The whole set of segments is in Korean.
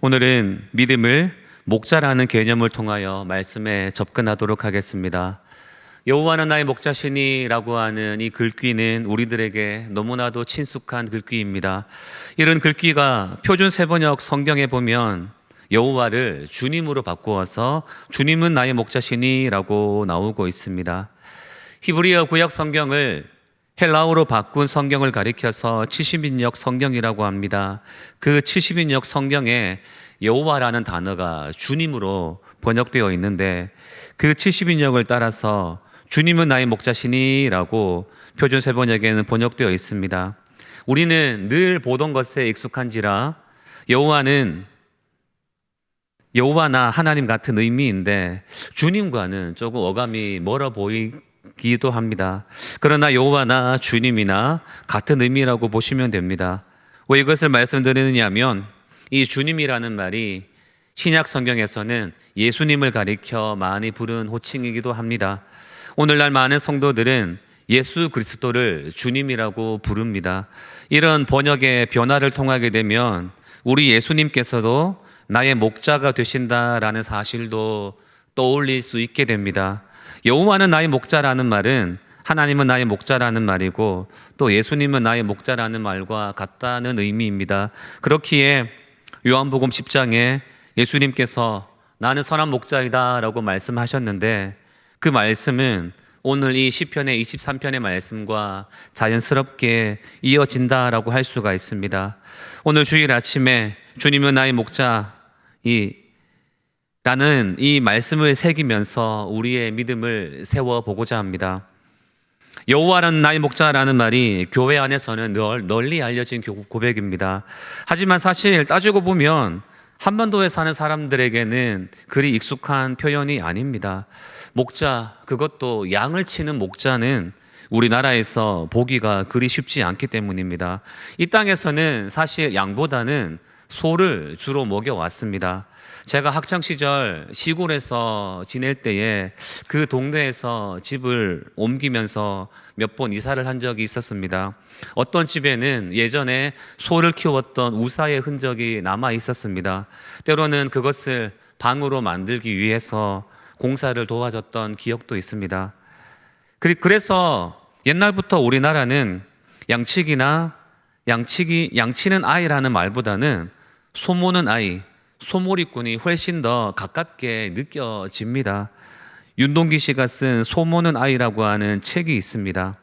오늘은 믿음을 목자라는 개념을 통하여 말씀에 접근하도록 하겠습니다. 여호와는 나의 목자시니라고 하는 이 글귀는 우리들에게 너무나도 친숙한 글귀입니다. 이런 글귀가 표준 세번역 성경에 보면 여호와를 주님으로 바꾸어서 주님은 나의 목자시니라고 나오고 있습니다. 히브리어 구약 성경을 헬라어로 바꾼 성경을 가리켜서 70인역 성경이라고 합니다. 그 70인역 성경에 여호와라는 단어가 주님으로 번역되어 있는데 그 70인역을 따라서 주님은 나의 목자시니라고 표준 세번역에는 번역되어 있습니다. 우리는 늘 보던 것에 익숙한지라 여호와나 하나님 같은 의미인데 주님과는 조금 어감이 멀어 보이기도 합니다. 그러나 여호와나 주님이나 같은 의미라고 보시면 됩니다. 왜 이것을 말씀드리느냐 하면 이 주님이라는 말이 신약 성경에서는 예수님을 가리켜 많이 부른 호칭이기도 합니다. 오늘날 많은 성도들은 예수 그리스도를 주님이라고 부릅니다. 이런 번역의 변화를 통하게 되면 우리 예수님께서도 나의 목자가 되신다라는 사실도 떠올릴 수 있게 됩니다. 여호와는 나의 목자라는 말은 하나님은 나의 목자라는 말이고 또 예수님은 나의 목자라는 말과 같다는 의미입니다. 그렇기에 요한복음 10장에 예수님께서 나는 선한 목자이다 라고 말씀하셨는데 그 말씀은 오늘 이 시편의 23편의 말씀과 자연스럽게 이어진다라고 할 수가 있습니다. 오늘 주일 아침에 주님은 나의 목자 라는 이 말씀을 새기면서 우리의 믿음을 세워보고자 합니다. 여호와는 나의 목자라는 말이 교회 안에서는 널리 알려진 고백입니다. 하지만 사실 따지고 보면 한반도에 사는 사람들에게는 그리 익숙한 표현이 아닙니다. 목자, 그것도 양을 치는 목자는 우리나라에서 보기가 그리 쉽지 않기 때문입니다. 이 땅에서는 사실 양보다는 소를 주로 먹여왔습니다. 제가 학창시절 시골에서 지낼 때에 그 동네에서 집을 옮기면서 몇 번 이사를 한 적이 있었습니다. 어떤 집에는 예전에 소를 키웠던 우사의 흔적이 남아 있었습니다. 때로는 그것을 방으로 만들기 위해서 공사를 도와줬던 기억도 있습니다. 그래서 옛날부터 우리나라는 양치는 아이라는 말보다는 소모는 아이, 소몰이꾼이 훨씬 더 가깝게 느껴집니다. 윤동기 씨가 쓴 소모는 아이라고 하는 책이 있습니다.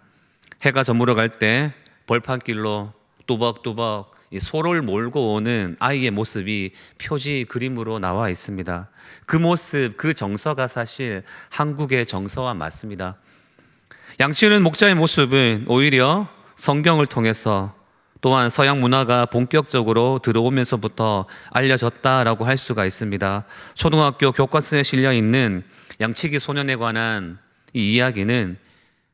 해가 저물어 갈 때 벌판길로 또박또박 소를 몰고 오는 아이의 모습이 표지 그림으로 나와 있습니다. 그 모습, 그 정서가 사실 한국의 정서와 맞습니다. 양치는 목자의 모습은 오히려 성경을 통해서 또한 서양 문화가 본격적으로 들어오면서부터 알려졌다라고 할 수가 있습니다. 초등학교 교과서에 실려 있는 양치기 소년에 관한 이 이야기는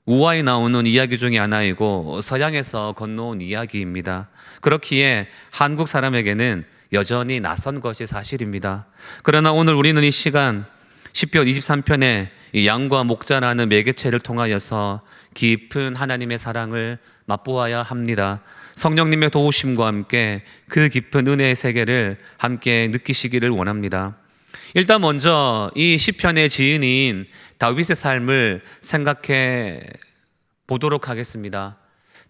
우화에 나오는 이야기 중에 하나이고 서양에서 건너온 이야기입니다. 그렇기에 한국 사람에게는 여전히 낯선 것이 사실입니다. 그러나 오늘 우리는 이 시간 시편 23편의 이 양과 목자라는 매개체를 통하여서 깊은 하나님의 사랑을 맛보아야 합니다. 성령님의 도우심과 함께 그 깊은 은혜의 세계를 함께 느끼시기를 원합니다. 일단 먼저 이 시편의 지은인 다윗의 삶을 생각해 보도록 하겠습니다.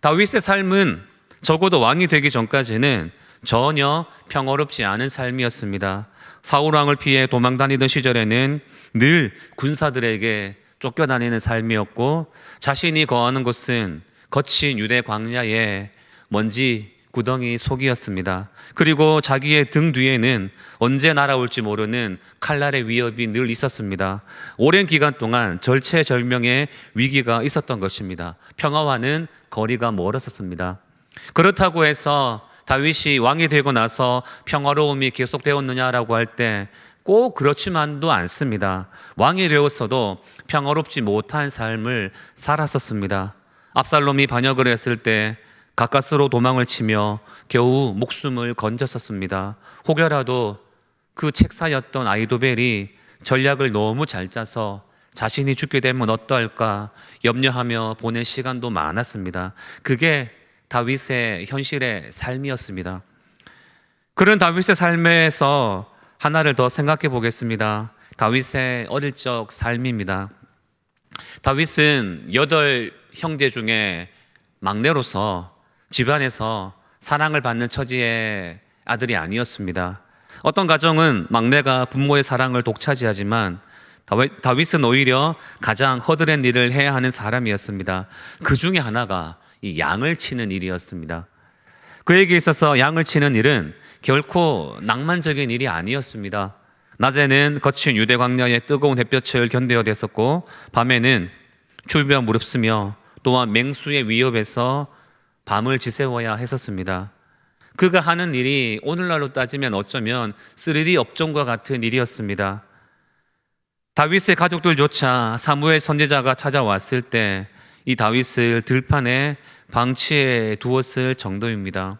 다윗의 삶은 적어도 왕이 되기 전까지는 전혀 평화롭지 않은 삶이었습니다. 사울 왕을 피해 도망다니던 시절에는 늘 군사들에게 쫓겨다니는 삶이었고 자신이 거하는 곳은 거친 유대 광야의 먼지 구덩이 속이었습니다. 그리고 자기의 등 뒤에는 언제 날아올지 모르는 칼날의 위협이 늘 있었습니다. 오랜 기간 동안 절체절명의 위기가 있었던 것입니다. 평화와는 거리가 멀었습니다. 그렇다고 해서 다윗이 왕이 되고 나서 평화로움이 계속되었느냐라고 할 때 꼭 그렇지만도 않습니다. 왕이 되었어도 평화롭지 못한 삶을 살았었습니다. 압살롬이 반역을 했을 때 가까스로 도망을 치며 겨우 목숨을 건졌었습니다. 혹여라도 그 책사였던 아이도벨이 전략을 너무 잘 짜서 자신이 죽게 되면 어떠할까 염려하며 보낸 시간도 많았습니다. 그게 다윗의 현실의 삶이었습니다. 그런 다윗의 삶에서 하나를 더 생각해 보겠습니다. 다윗의 어릴 적 삶입니다. 다윗은 8형제 중에 막내로서 집안에서 사랑을 받는 처지의 아들이 아니었습니다. 어떤 가정은 막내가 부모의 사랑을 독차지하지만 다윗은 오히려 가장 허드렛 일을 해야 하는 사람이었습니다. 그 중에 하나가 이 양을 치는 일이었습니다. 그에게 있어서 양을 치는 일은 결코 낭만적인 일이 아니었습니다. 낮에는 거친 유대 광야의 뜨거운 햇볕을 견뎌야 됐었고, 밤에는 추위가 무릅쓰며 또한 맹수의 위협에서 밤을 지새워야 했었습니다. 그가 하는 일이 오늘날로 따지면 어쩌면 3D 업종과 같은 일이었습니다. 다윗의 가족들조차 사무엘 선지자가 찾아왔을 때 이 다윗을 들판에 방치해 두었을 정도입니다.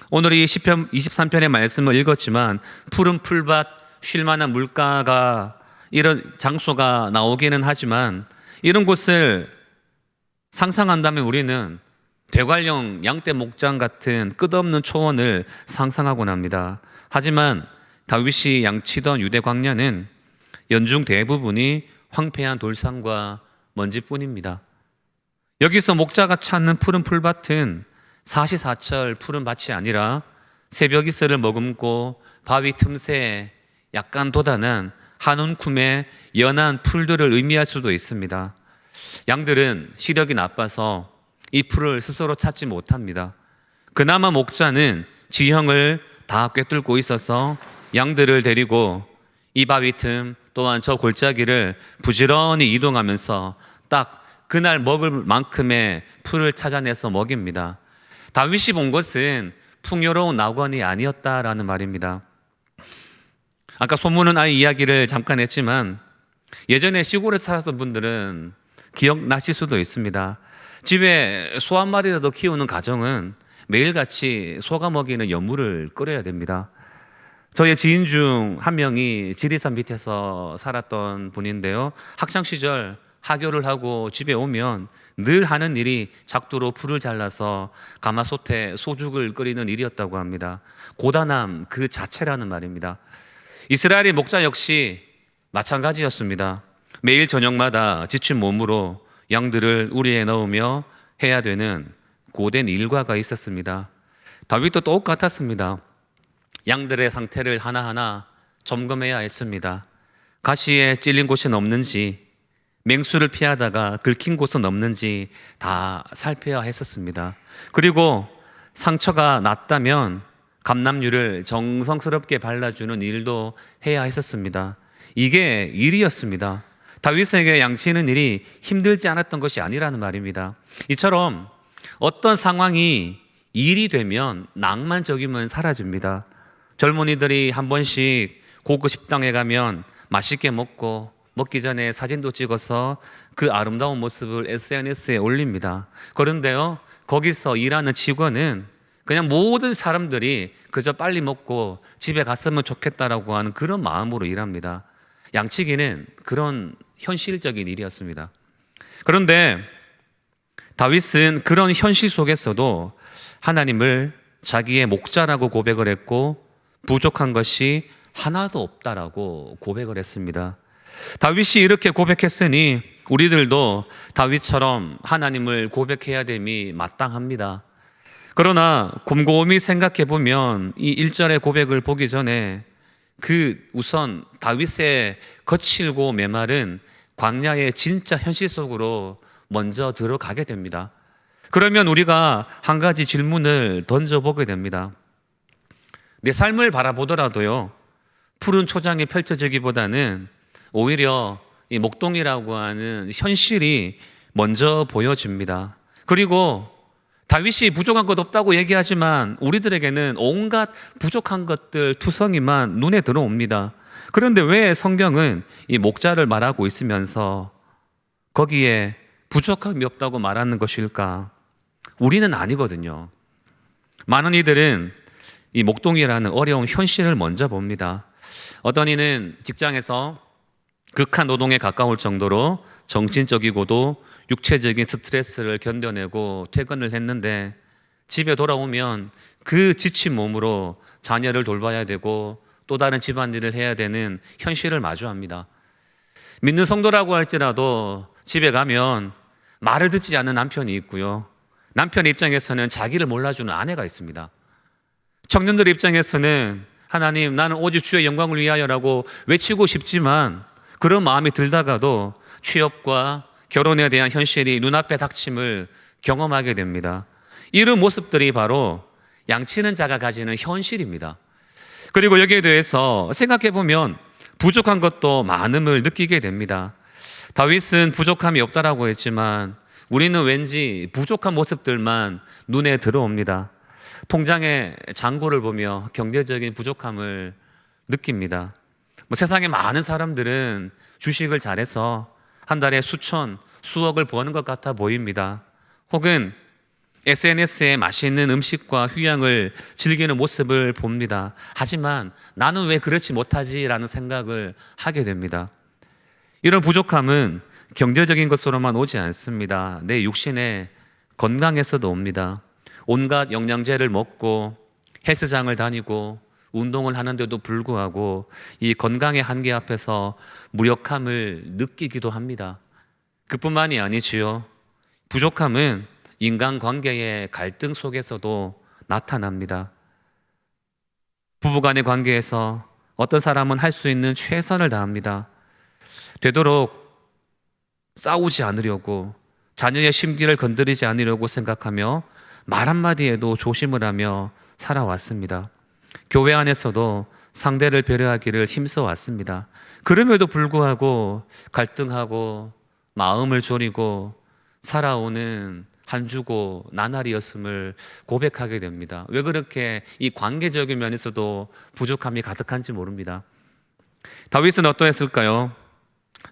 오늘 이 시편 23편의 말씀을 읽었지만 푸른 풀밭, 쉴만한 물가가 이런 장소가 나오기는 하지만 이런 곳을 상상한다면 우리는 대관령 양떼 목장 같은 끝없는 초원을 상상하곤 합니다. 하지만 다윗이 양치던 유대 광야는 연중 대부분이 황폐한 돌산과 먼지뿐입니다. 여기서 목자가 찾는 푸른 풀밭은 사시사철 푸른 밭이 아니라 새벽 이슬을 머금고 바위 틈새에 약간 돋아난 한 움큼의 연한 풀들을 의미할 수도 있습니다. 양들은 시력이 나빠서 이 풀을 스스로 찾지 못합니다. 그나마 목자는 지형을 다 꿰뚫고 있어서 양들을 데리고 이 바위 틈 또한 저 골짜기를 부지런히 이동하면서 딱 그날 먹을 만큼의 풀을 찾아내서 먹입니다. 다윗이 본 것은 풍요로운 낙원이 아니었다라는 말입니다. 아까 소문은 아이 이야기를 잠깐 했지만 예전에 시골에 살았던 분들은 기억나실 수도 있습니다. 집에 소 한 마리라도 키우는 가정은 매일같이 소가 먹이는 연물을 끓여야 됩니다. 저의 지인 중 한 명이 지리산 밑에서 살았던 분인데요. 학창시절 하교를 하고 집에 오면 늘 하는 일이 작두로 풀을 잘라서 가마솥에 소죽을 끓이는 일이었다고 합니다. 고단함 그 자체라는 말입니다. 이스라엘의 목자 역시 마찬가지였습니다. 매일 저녁마다 지친 몸으로 양들을 우리에 넣으며 해야 되는 고된 일과가 있었습니다. 다윗도 똑같았습니다. 양들의 상태를 하나하나 점검해야 했습니다. 가시에 찔린 곳이 없는지, 맹수를 피하다가 긁힌 곳은 없는지 다 살펴야 했었습니다. 그리고 상처가 났다면 감람유를 정성스럽게 발라주는 일도 해야 했었습니다. 이게 일이었습니다. 다윗에게 양치는 일이 힘들지 않았던 것이 아니라는 말입니다. 이처럼 어떤 상황이 일이 되면 낭만적임은 사라집니다. 젊은이들이 한 번씩 고급 식당에 가면 맛있게 먹기 전에 사진도 찍어서 그 아름다운 모습을 SNS에 올립니다. 그런데요, 거기서 일하는 직원은 그냥 모든 사람들이 그저 빨리 먹고 집에 갔으면 좋겠다라고 하는 그런 마음으로 일합니다. 양치기는 그런 현실적인 일이었습니다. 그런데 다윗은 그런 현실 속에서도 하나님을 자기의 목자라고 고백을 했고 부족한 것이 하나도 없다라고 고백을 했습니다. 다윗이 이렇게 고백했으니 우리들도 다윗처럼 하나님을 고백해야 됨이 마땅합니다. 그러나 곰곰이 생각해 보면 이 1절의 고백을 보기 전에 우선 다윗의 거칠고 메마른 광야의 진짜 현실 속으로 먼저 들어가게 됩니다. 그러면 우리가 한 가지 질문을 던져보게 됩니다. 내 삶을 바라보더라도요, 푸른 초장이 펼쳐지기보다는 오히려 이 목동이라고 하는 현실이 먼저 보여집니다. 그리고 다윗이 부족한 것 없다고 얘기하지만 우리들에게는 온갖 부족한 것들 투성이만 눈에 들어옵니다. 그런데 왜 성경은 이 목자를 말하고 있으면서 거기에 부족함이 없다고 말하는 것일까? 우리는 아니거든요. 많은 이들은 이 목동이라는 어려운 현실을 먼저 봅니다. 어떤 이는 직장에서 극한 노동에 가까울 정도로 정신적이고도 육체적인 스트레스를 견뎌내고 퇴근을 했는데 집에 돌아오면 그 지친 몸으로 자녀를 돌봐야 되고 또 다른 집안일을 해야 되는 현실을 마주합니다. 믿는 성도라고 할지라도 집에 가면 말을 듣지 않는 남편이 있고요. 남편 입장에서는 자기를 몰라주는 아내가 있습니다. 청년들 입장에서는 하나님, 나는 오직 주의 영광을 위하여라고 외치고 싶지만 그런 마음이 들다가도 취업과 결혼에 대한 현실이 눈앞에 닥침을 경험하게 됩니다. 이런 모습들이 바로 양치는 자가 가지는 현실입니다. 그리고 여기에 대해서 생각해 보면 부족한 것도 많음을 느끼게 됩니다. 다윗은 부족함이 없다라고 했지만 우리는 왠지 부족한 모습들만 눈에 들어옵니다. 통장의 잔고를 보며 경제적인 부족함을 느낍니다. 세상에 많은 사람들은 주식을 잘해서 한 달에 수천, 수억을 버는 것 같아 보입니다. 혹은 SNS에 맛있는 음식과 휴양을 즐기는 모습을 봅니다. 하지만 나는 왜 그렇지 못하지라는 생각을 하게 됩니다. 이런 부족함은 경제적인 것으로만 오지 않습니다. 내 육신의 건강에서도 옵니다. 온갖 영양제를 먹고 헬스장을 다니고 운동을 하는데도 불구하고 이 건강의 한계 앞에서 무력함을 느끼기도 합니다. 그뿐만이 아니지요. 부족함은 인간관계의 갈등 속에서도 나타납니다. 부부간의 관계에서 어떤 사람은 할 수 있는 최선을 다합니다. 되도록 싸우지 않으려고, 자녀의 심기를 건드리지 않으려고 생각하며 말 한마디에도 조심을 하며 살아왔습니다. 교회 안에서도 상대를 배려하기를 힘써왔습니다. 그럼에도 불구하고 갈등하고 마음을 졸이고 살아오는 한 주고 나날이었음을 고백하게 됩니다. 왜 그렇게 이 관계적인 면에서도 부족함이 가득한지 모릅니다. 다윗은 어떠했을까요?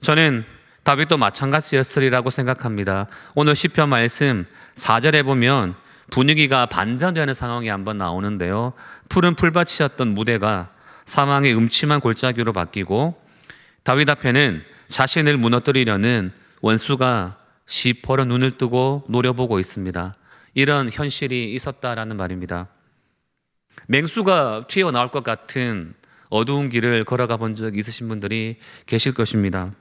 저는 다윗도 마찬가지였으리라고 생각합니다. 오늘 시편 말씀 4절에 보면 분위기가 반전되는 상황이 한번 나오는데요. 푸른 풀밭이었던 무대가 사망의 음침한 골짜기로 바뀌고 다윗 앞에는 자신을 무너뜨리려는 원수가 시퍼런 눈을 뜨고 노려보고 있습니다. 이런 현실이 있었다라는 말입니다. 맹수가 튀어나올 것 같은 어두운 길을 걸어가 본 적 있으신 분들이 계실 것입니다.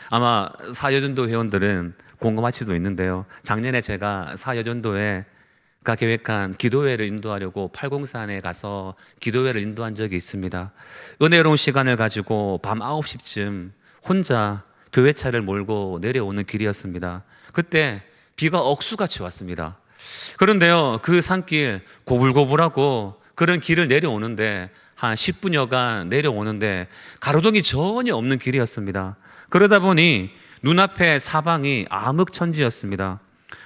아마 사여전도 회원들은 공감할 수도 있는데요. 작년에 제가 사여전도회가 계획한 기도회를 인도하려고 팔공산에 가서 기도회를 인도한 적이 있습니다. 은혜로운 시간을 가지고 밤 9시쯤 혼자 교회차를 몰고 내려오는 길이었습니다. 그때 비가 억수같이 왔습니다. 그런데요, 그 산길 고불고불하고 그런 길을 내려오는데 한 10분여간 내려오는데 가로등이 전혀 없는 길이었습니다. 그러다 보니 눈앞에 사방이 암흑천지였습니다.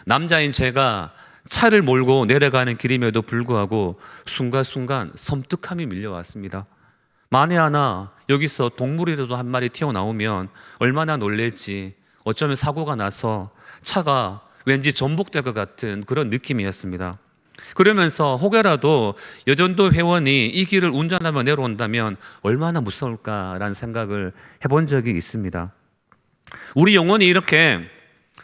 남자인 제가 차를 몰고 내려가는 길임에도 불구하고 순간순간 섬뜩함이 밀려왔습니다. 만에 하나 여기서 동물이라도 한 마리 튀어나오면 얼마나 놀랄지, 어쩌면 사고가 나서 차가 왠지 전복될 것 같은 그런 느낌이었습니다. 그러면서 혹여라도 여전도 회원이 이 길을 운전하며 내려온다면 얼마나 무서울까라는 생각을 해본 적이 있습니다. 우리 영혼이 이렇게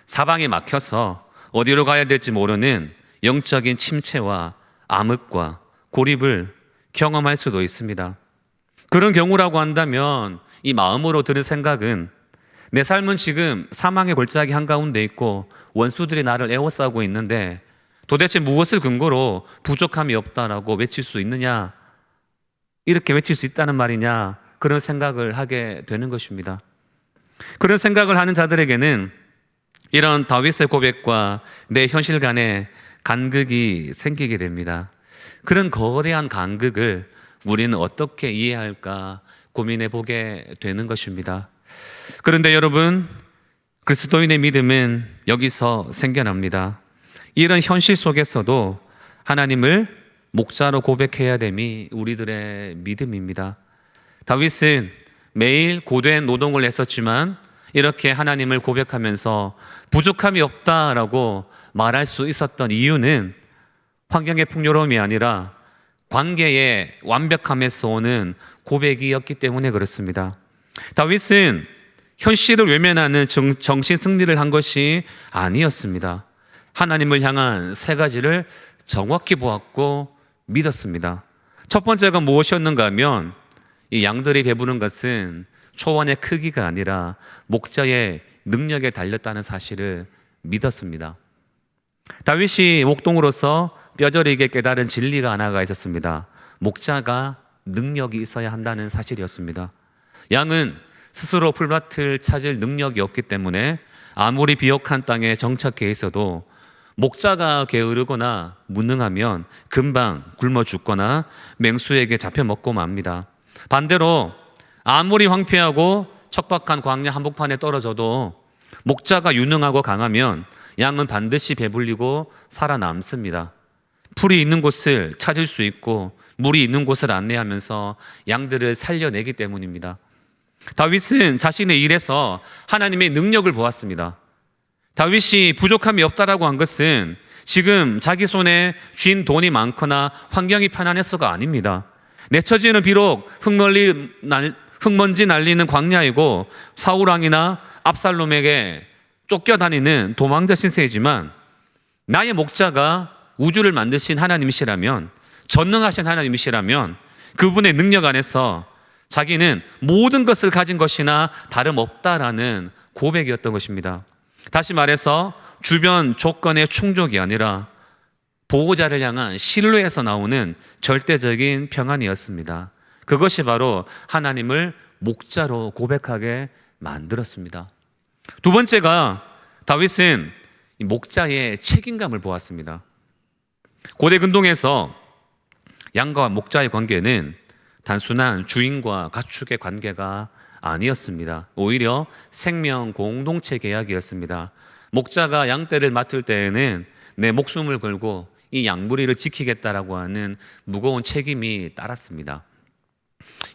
사방에 막혀서 어디로 가야 될지 모르는 영적인 침체와 암흑과 고립을 경험할 수도 있습니다. 그런 경우라고 한다면 이 마음으로 드는 생각은 내 삶은 지금 사망의 골짜기 한가운데 있고 원수들이 나를 에워싸고 있는데 도대체 무엇을 근거로 부족함이 없다라고 외칠 수 있느냐, 이렇게 외칠 수 있다는 말이냐, 그런 생각을 하게 되는 것입니다. 그런 생각을 하는 자들에게는 이런 다윗의 고백과 내 현실 간에 간극이 생기게 됩니다. 그런 거대한 간극을 우리는 어떻게 이해할까 고민해 보게 되는 것입니다. 그런데 여러분, 그리스도인의 믿음은 여기서 생겨납니다. 이런 현실 속에서도 하나님을 목자로 고백해야 됨이 우리들의 믿음입니다. 다윗은 매일 고된 노동을 했었지만 이렇게 하나님을 고백하면서 부족함이 없다라고 말할 수 있었던 이유는 환경의 풍요로움이 아니라 관계의 완벽함에서 오는 고백이었기 때문에 그렇습니다. 다윗은 현실을 외면하는 정신 승리를 한 것이 아니었습니다. 하나님을 향한 세 가지를 정확히 보았고 믿었습니다. 첫 번째가 무엇이었는가 하면 이 양들이 배부른 것은 초원의 크기가 아니라 목자의 능력에 달렸다는 사실을 믿었습니다. 다윗이 목동으로서 뼈저리게 깨달은 진리가 하나가 있었습니다. 목자가 능력이 있어야 한다는 사실이었습니다. 양은 스스로 풀밭을 찾을 능력이 없기 때문에 아무리 비옥한 땅에 정착해 있어도 목자가 게으르거나 무능하면 금방 굶어 죽거나 맹수에게 잡혀 먹고 맙니다. 반대로 아무리 황폐하고 척박한 광야 한복판에 떨어져도 목자가 유능하고 강하면 양은 반드시 배불리고 살아남습니다. 풀이 있는 곳을 찾을 수 있고 물이 있는 곳을 안내하면서 양들을 살려내기 때문입니다. 다윗은 자신의 일에서 하나님의 능력을 보았습니다. 다윗이 부족함이 없다라고 한 것은 지금 자기 손에 쥔 돈이 많거나 환경이 편안해서가 아닙니다. 내 처지는 비록 흙먼지 날리는 광야이고 사울왕이나 압살롬에게 쫓겨다니는 도망자 신세이지만 나의 목자가 우주를 만드신 하나님이시라면, 전능하신 하나님이시라면 그분의 능력 안에서 자기는 모든 것을 가진 것이나 다름없다라는 고백이었던 것입니다. 다시 말해서 주변 조건의 충족이 아니라 보호자를 향한 신뢰에서 나오는 절대적인 평안이었습니다. 그것이 바로 하나님을 목자로 고백하게 만들었습니다. 두 번째가 다윗은 목자의 책임감을 보았습니다. 고대 근동에서 양과 목자의 관계는 단순한 주인과 가축의 관계가 아니었습니다. 오히려 생명 공동체 계약이었습니다. 목자가 양떼를 맡을 때에는 내 목숨을 걸고 이 양무리를 지키겠다라고 하는 무거운 책임이 따랐습니다.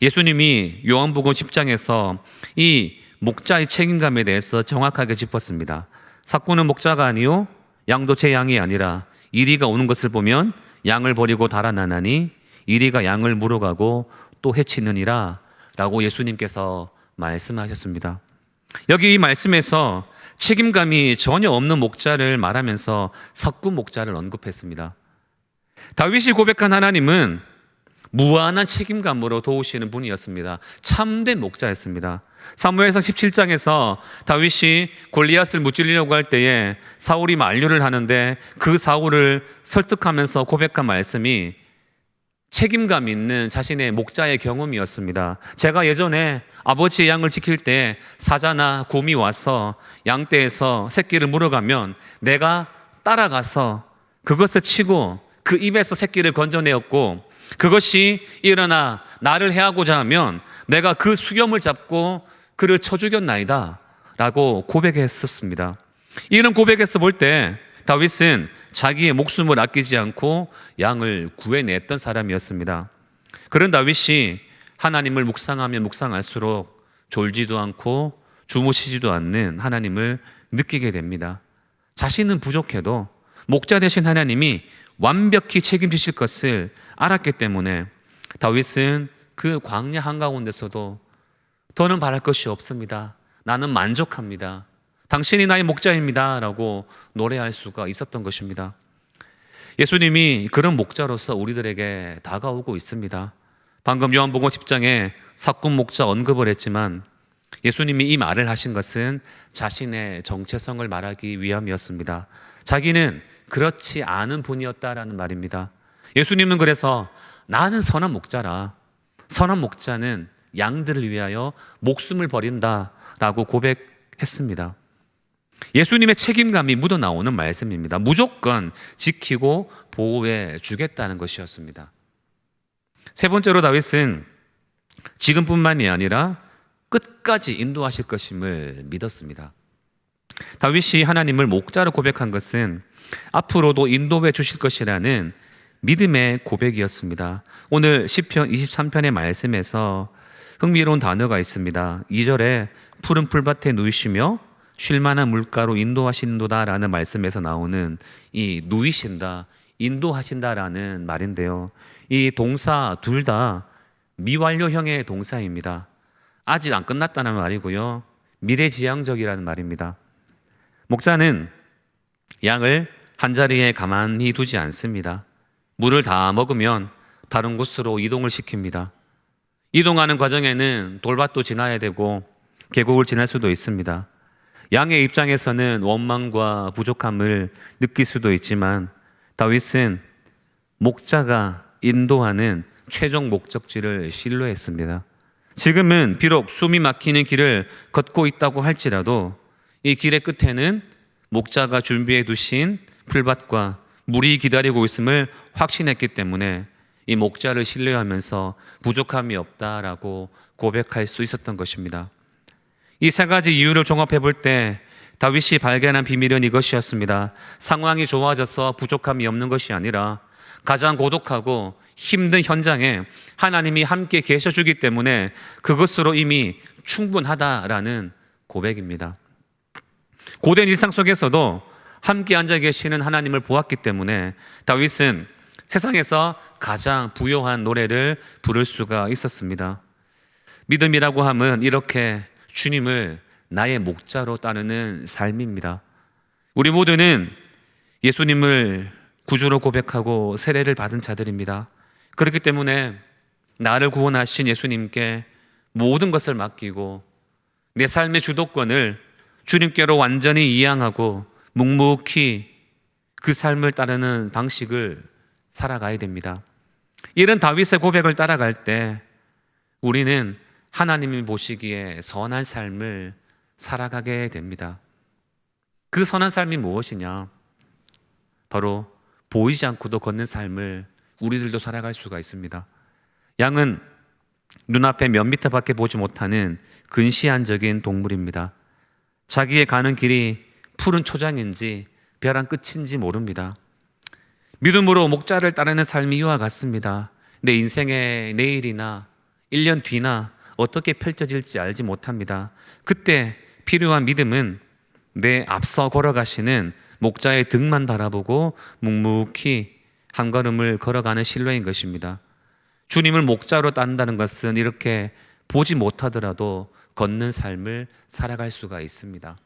예수님이 요한복음 10장에서 이 목자의 책임감에 대해서 정확하게 짚었습니다. 삭구는 목자가 아니요 양도 제 양이 아니라 이리가 오는 것을 보면 양을 버리고 달아나나니 이리가 양을 물어가고 또 해치느니라 라고 예수님께서 말씀하셨습니다. 여기 이 말씀에서 책임감이 전혀 없는 목자를 말하면서 삭구 목자를 언급했습니다. 다윗이 고백한 하나님은 무한한 책임감으로 도우시는 분이었습니다. 참된 목자였습니다. 사무엘상 17장에서 다윗이 골리앗을 무찌르려고 할 때에 사울이 만류를 하는데 그 사울을 설득하면서 고백한 말씀이 책임감 있는 자신의 목자의 경험이었습니다. 제가 예전에 아버지의 양을 지킬 때 사자나 곰이 와서 양떼에서 새끼를 물어가면 내가 따라가서 그것을 치고 그 입에서 새끼를 건져내었고, 그것이 일어나 나를 해하고자 하면 내가 그 수염을 잡고 그를 쳐 죽였나이다 라고 고백했었습니다. 이런 고백에서 볼 때 다윗은 자기의 목숨을 아끼지 않고 양을 구해냈던 사람이었습니다. 그런 다윗이 하나님을 묵상하면 묵상할수록 졸지도 않고 주무시지도 않는 하나님을 느끼게 됩니다. 자신은 부족해도 목자 되신 하나님이 완벽히 책임지실 것을 알았기 때문에 다윗은 그 광야 한가운데서도 더는 바랄 것이 없습니다. 나는 만족합니다. 당신이 나의 목자입니다 라고 노래할 수가 있었던 것입니다. 예수님이 그런 목자로서 우리들에게 다가오고 있습니다. 방금 요한복음 10장에 삭군 목자 언급을 했지만 예수님이 이 말을 하신 것은 자신의 정체성을 말하기 위함이었습니다. 자기는 그렇지 않은 분이었다라는 말입니다. 예수님은 그래서 나는 선한 목자라, 선한 목자는 양들을 위하여 목숨을 버린다라고 고백했습니다. 예수님의 책임감이 묻어나오는 말씀입니다. 무조건 지키고 보호해 주겠다는 것이었습니다. 세 번째로 다윗은 지금뿐만이 아니라 끝까지 인도하실 것임을 믿었습니다. 다윗이 하나님을 목자로 고백한 것은 앞으로도 인도해 주실 것이라는 믿음의 고백이었습니다. 오늘 시편 23편의 말씀에서 흥미로운 단어가 있습니다. 2절에 푸른 풀밭에 누이시며 쉴만한 물가로 인도하신도다라는 말씀에서 나오는 이 누이신다, 인도하신다라는 말인데요. 이 동사 둘 다 미완료형의 동사입니다. 아직 안 끝났다는 말이고요. 미래지향적이라는 말입니다. 목자는 양을 한자리에 가만히 두지 않습니다. 물을 다 먹으면 다른 곳으로 이동을 시킵니다. 이동하는 과정에는 돌밭도 지나야 되고 계곡을 지날 수도 있습니다. 양의 입장에서는 원망과 부족함을 느낄 수도 있지만 다윗은 목자가 인도하는 최종 목적지를 신뢰했습니다. 지금은 비록 숨이 막히는 길을 걷고 있다고 할지라도 이 길의 끝에는 목자가 준비해 두신 풀밭과 물이 기다리고 있음을 확신했기 때문에 이 목자를 신뢰하면서 부족함이 없다라고 고백할 수 있었던 것입니다. 이 세 가지 이유를 종합해 볼 때 다윗이 발견한 비밀은 이것이었습니다. 상황이 좋아져서 부족함이 없는 것이 아니라 가장 고독하고 힘든 현장에 하나님이 함께 계셔주기 때문에 그것으로 이미 충분하다라는 고백입니다. 고된 일상 속에서도 함께 앉아 계시는 하나님을 보았기 때문에 다윗은 세상에서 가장 부요한 노래를 부를 수가 있었습니다. 믿음이라고 함은 이렇게 주님을 나의 목자로 따르는 삶입니다. 우리 모두는 예수님을 구주로 고백하고 세례를 받은 자들입니다. 그렇기 때문에 나를 구원하신 예수님께 모든 것을 맡기고 내 삶의 주도권을 주님께로 완전히 이양하고 묵묵히 그 삶을 따르는 방식을 살아가야 됩니다. 이런 다윗의 고백을 따라갈 때 우리는 하나님이 보시기에 선한 삶을 살아가게 됩니다. 그 선한 삶이 무엇이냐? 바로 보이지 않고도 걷는 삶을 우리들도 살아갈 수가 있습니다. 양은 눈앞에 몇 미터밖에 보지 못하는 근시안적인 동물입니다. 자기의 가는 길이 푸른 초장인지 벼랑 끝인지 모릅니다. 믿음으로 목자를 따르는 삶이 이와 같습니다. 내 인생의 내일이나 1년 뒤나 어떻게 펼쳐질지 알지 못합니다. 그때 필요한 믿음은 내 앞서 걸어가시는 목자의 등만 바라보고 묵묵히 한 걸음을 걸어가는 신뢰인 것입니다. 주님을 목자로 따른다는 것은 이렇게 보지 못하더라도 걷는 삶을 살아갈 수가 있습니다.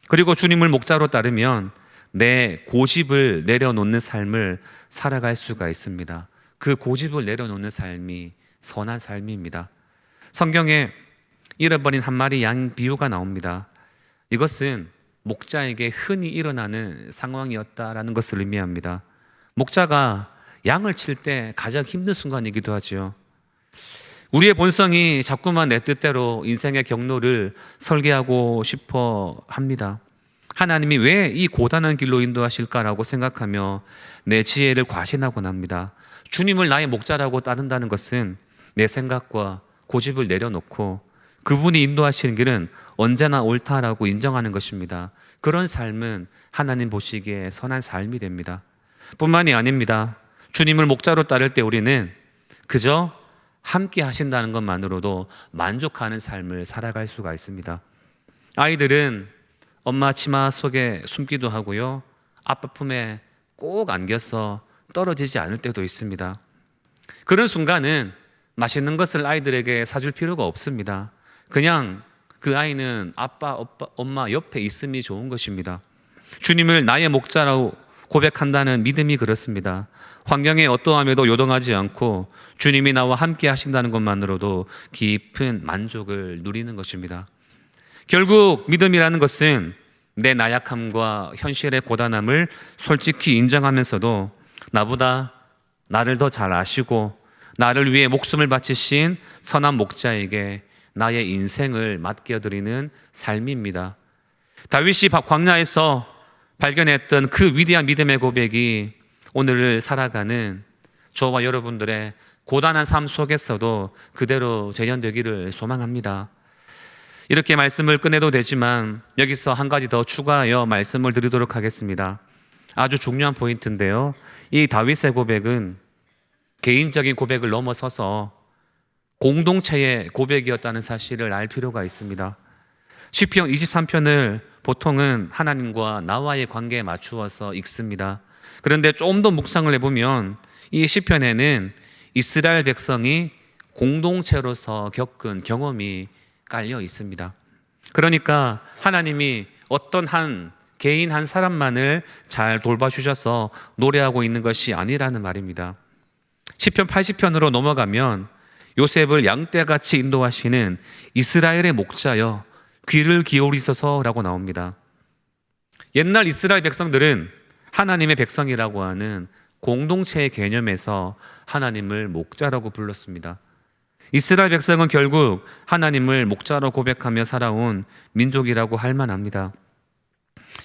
그리고 주님을 목자로 따르면 내 고집을 내려놓는 삶을 살아갈 수가 있습니다. 그 고집을 내려놓는 삶이 선한 삶입니다. 성경에 잃어버린 한 마리 양 비유가 나옵니다. 이것은 목자에게 흔히 일어나는 상황이었다라는 것을 의미합니다. 목자가 양을 칠 때 가장 힘든 순간이기도 하죠. 우리의 본성이 자꾸만 내 뜻대로 인생의 경로를 설계하고 싶어 합니다. 하나님이 왜 이 고단한 길로 인도하실까라고 생각하며 내 지혜를 과신하곤 합니다. 주님을 나의 목자라고 따른다는 것은 내 생각과 고집을 내려놓고 그분이 인도하시는 길은 언제나 옳다라고 인정하는 것입니다. 그런 삶은 하나님 보시기에 선한 삶이 됩니다. 뿐만이 아닙니다. 주님을 목자로 따를 때 우리는 그저 함께 하신다는 것만으로도 만족하는 삶을 살아갈 수가 있습니다. 아이들은 엄마 치마 속에 숨기도 하고요, 아빠 품에 꼭 안겨서 떨어지지 않을 때도 있습니다. 그런 순간은 맛있는 것을 아이들에게 사줄 필요가 없습니다. 그냥 그 아이는 아빠, 엄마 옆에 있음이 좋은 것입니다. 주님을 나의 목자라고 고백한다는 믿음이 그렇습니다. 환경의 어떠함에도 요동하지 않고 주님이 나와 함께 하신다는 것만으로도 깊은 만족을 누리는 것입니다. 결국 믿음이라는 것은 내 나약함과 현실의 고단함을 솔직히 인정하면서도 나보다 나를 더 잘 아시고 나를 위해 목숨을 바치신 선한 목자에게 나의 인생을 맡겨드리는 삶입니다. 다윗이 광야에서 발견했던 그 위대한 믿음의 고백이 오늘을 살아가는 저와 여러분들의 고단한 삶 속에서도 그대로 재현되기를 소망합니다. 이렇게 말씀을 끝내도 되지만 여기서 한 가지 더 추가하여 말씀을 드리도록 하겠습니다. 아주 중요한 포인트인데요, 이 다윗의 고백은 개인적인 고백을 넘어서서 공동체의 고백이었다는 사실을 알 필요가 있습니다. 시편 23편을 보통은 하나님과 나와의 관계에 맞추어서 읽습니다. 그런데 좀 더 묵상을 해보면 이 시편에는 이스라엘 백성이 공동체로서 겪은 경험이 깔려 있습니다. 그러니까 하나님이 어떤 한 개인 한 사람만을 잘 돌봐주셔서 노래하고 있는 것이 아니라는 말입니다. 시편 80편으로 넘어가면 요셉을 양떼같이 인도하시는 이스라엘의 목자여 귀를 기울이소서라고 나옵니다. 옛날 이스라엘 백성들은 하나님의 백성이라고 하는 공동체의 개념에서 하나님을 목자라고 불렀습니다. 이스라엘 백성은 결국 하나님을 목자로 고백하며 살아온 민족이라고 할 만합니다.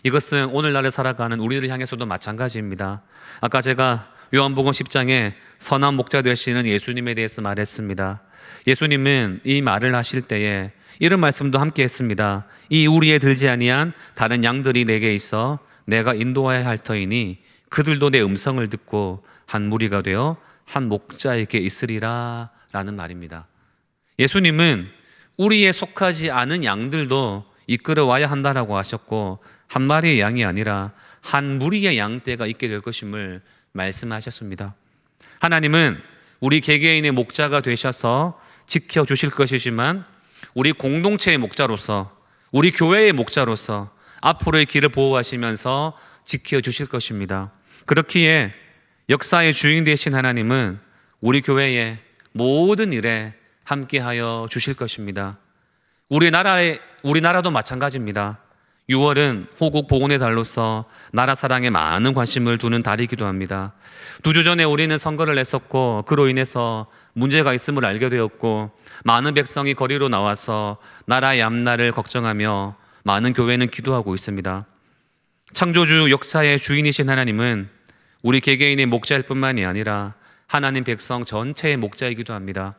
이것은 오늘날에 살아가는 우리를 향해서도 마찬가지입니다. 아까 제가 요한복음 10장에 선한 목자 되시는 예수님에 대해서 말했습니다. 예수님은 이 말을 하실 때에 이런 말씀도 함께 했습니다. 이 우리에 들지 아니한 다른 양들이 내게 있어 내가 인도하여야 할 터이니 그들도 내 음성을 듣고 한 무리가 되어 한 목자에게 있으리라 라는 말입니다. 예수님은 우리에 속하지 않은 양들도 이끌어와야 한다라고 하셨고, 한 마리의 양이 아니라 한 무리의 양떼가 있게 될 것임을 말씀하셨습니다. 하나님은 우리 개개인의 목자가 되셔서 지켜주실 것이지만 우리 공동체의 목자로서, 우리 교회의 목자로서 앞으로의 길을 보호하시면서 지켜주실 것입니다. 그렇기에 역사의 주인 되신 하나님은 우리 교회의 모든 일에 함께하여 주실 것입니다. 우리나라도 마찬가지입니다. 6월은 호국 복원의 달로서 나라 사랑에 많은 관심을 두는 달이기도 합니다. 2주 전에 우리는 선거를 했었고, 그로 인해서 문제가 있음을 알게 되었고, 많은 백성이 거리로 나와서 나라의 앞날을 걱정하며 많은 교회는 기도하고 있습니다. 창조주 역사의 주인이신 하나님은 우리 개개인의 목자일 뿐만이 아니라 하나님 백성 전체의 목자이기도 합니다.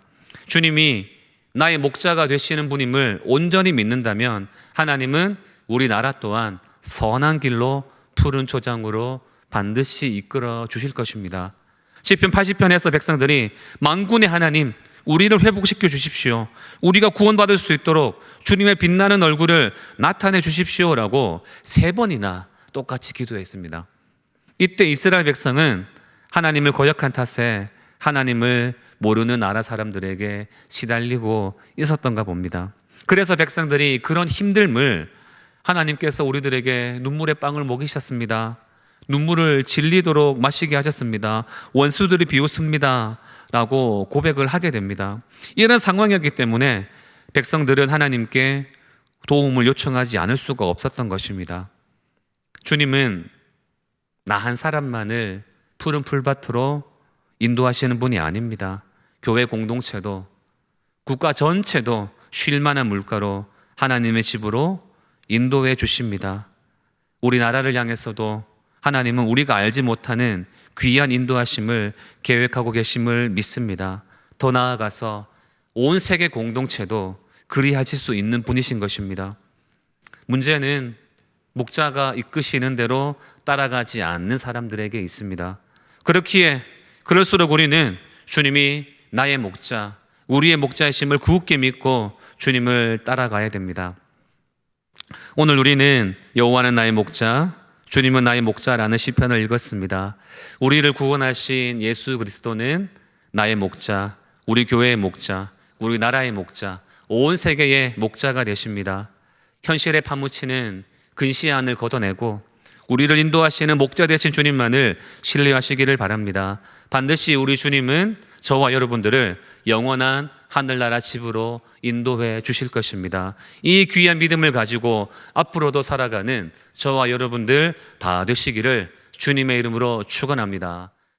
주님이 나의 목자가 되시는 분임을 온전히 믿는다면 하나님은 우리나라 또한 선한 길로 푸른 초장으로 반드시 이끌어 주실 것입니다. 시편 80편에서 백성들이 만군의 하나님, 우리를 회복시켜 주십시오. 우리가 구원받을 수 있도록 주님의 빛나는 얼굴을 나타내 주십시오라고 3번이나 똑같이 기도했습니다. 이때 이스라엘 백성은 하나님을 거역한 탓에 하나님을 모르는 나라 사람들에게 시달리고 있었던가 봅니다. 그래서 백성들이 그런 힘듦을 하나님께서 우리들에게 눈물의 빵을 먹이셨습니다. 눈물을 질리도록 마시게 하셨습니다. 원수들이 비웃습니다 라고 고백을 하게 됩니다. 이런 상황이었기 때문에 백성들은 하나님께 도움을 요청하지 않을 수가 없었던 것입니다. 주님은 나 한 사람만을 푸른 풀밭으로 인도하시는 분이 아닙니다. 교회 공동체도, 국가 전체도 쉴 만한 물가로 하나님의 집으로 인도해 주십니다. 우리나라를 향해서도 하나님은 우리가 알지 못하는 귀한 인도하심을 계획하고 계심을 믿습니다. 더 나아가서 온 세계 공동체도 그리하실 수 있는 분이신 것입니다. 문제는 목자가 이끄시는 대로 따라가지 않는 사람들에게 있습니다. 그럴수록 우리는 주님이 나의 목자, 우리의 목자이심을 굳게 믿고 주님을 따라가야 됩니다. 오늘 우리는 여호와는 나의 목자, 주님은 나의 목자라는 시편을 읽었습니다. 우리를 구원하신 예수 그리스도는 나의 목자, 우리 교회의 목자, 우리 나라의 목자, 온 세계의 목자가 되십니다. 현실에 파묻히는 근시안을 걷어내고 우리를 인도하시는 목자 되신 주님만을 신뢰하시기를 바랍니다. 반드시 우리 주님은 저와 여러분들을 영원한 하늘나라 집으로 인도해 주실 것입니다. 이 귀한 믿음을 가지고 앞으로도 살아가는 저와 여러분들 다 되시기를 주님의 이름으로 축원합니다.